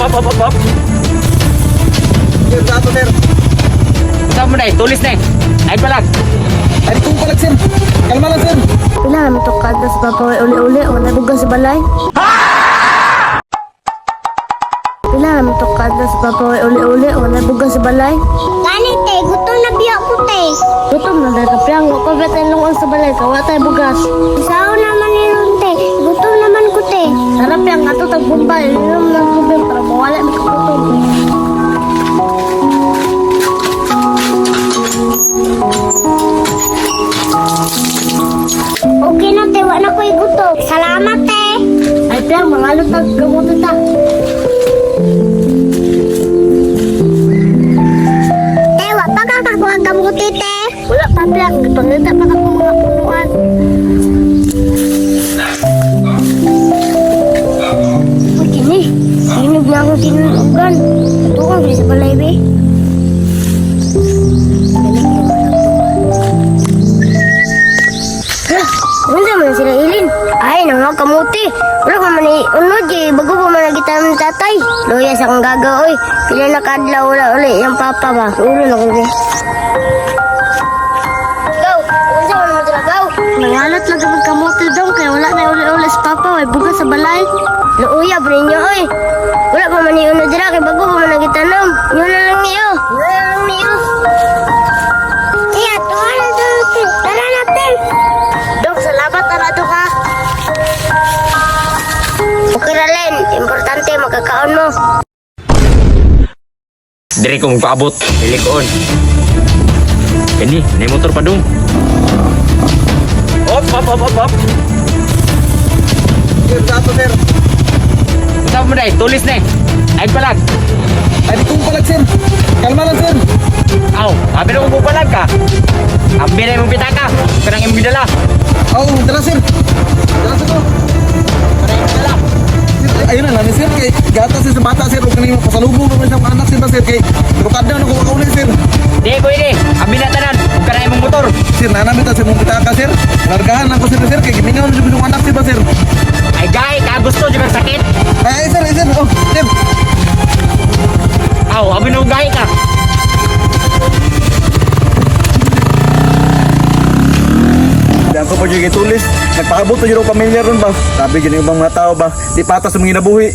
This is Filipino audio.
Hop. Sir, dato sir. Ikaw mo na eh, tulis na eh. Ay palag. Ay, kung palag sir. Kalma lang sir. Pila naman ito kada sa papa uli-uli o nabugas sa balay. Pila naman ito kada sa papa uli-uli o nabugas sa balay. Ganit te, gutom na biya ko te. Gutom na dahil kapiyang wako betin lungan sa balay kawa tayo bugas. Sao naman niron te, gutom naman ko te. Sarap yang ato tagbumbay, inom ng tubig para mawala may kagutom. Okay na te, wala ko'y gutom. Salamat te. Ay piyang mga lutag gamutin ta. Te, wa pa ka kakuha kamuti te. Wala pa piyang, pangita pa ka mga punuan. Kini, inog na akong tinulogan. Ito ka, bilis sa balay be. Ano naman sila ilin? Ay, nang kamuti. Wala pa man unod eh. Bago pa man nagita ng tatay. Luya sa kong gaga, oy. Pila na kadlaw, wala uli. Yung papa ba? Ulo na kong Gaw, ano sa mga dragaw? Nangalat lang kapag kamuti daw. Kaya wala na uli-uli sa papa. Ay, bukas sa balay. Luya, brinyo, oy. Wala pa man unod dira. Kaya bago pa man nagitanong. Yun na lang niyo. Iya, tuwan na doon. Tara natin. Dok, salamat na to ka. Okay na Len, importante magkakaon mo. Dire ko magpaabot. Pili ko on. Ini, may motor pa dong. Hop. Sir, dato sir. Ikaw mo na eh, tulis na eh. Ay palag. Ay, kung palag sir. Kalma lang sir. Aw, abi na kung palag ka. Abi na yung pitaka. Kanang yung bidala. Oh, dala sir. Dala sir to. Kanang yung bidala. Sir, ayun na lang sir. Kay gata sir sa bata sir. Huwag kanina pasalubong naman sa mga anak sir ba sir. Kay rukada na kung makaulit sir. Di ko ini. Abi na tanan. Kung kanang yung motor. Sir, nanamit sir mong pitaka sir. Largahan lang ko sir sir. Kay gimingaw na yung anak sir ba sir. Ay gay, kagusto juga sakit. Ay sir. Oh, sir. Aw, abi na gay ka. Di ako pa dyan tulis. Nagpaabot na dyan ang pamilya ron ba? Sabi dyan yung ibang mga tao ba? Di patas sa mga nabuhi.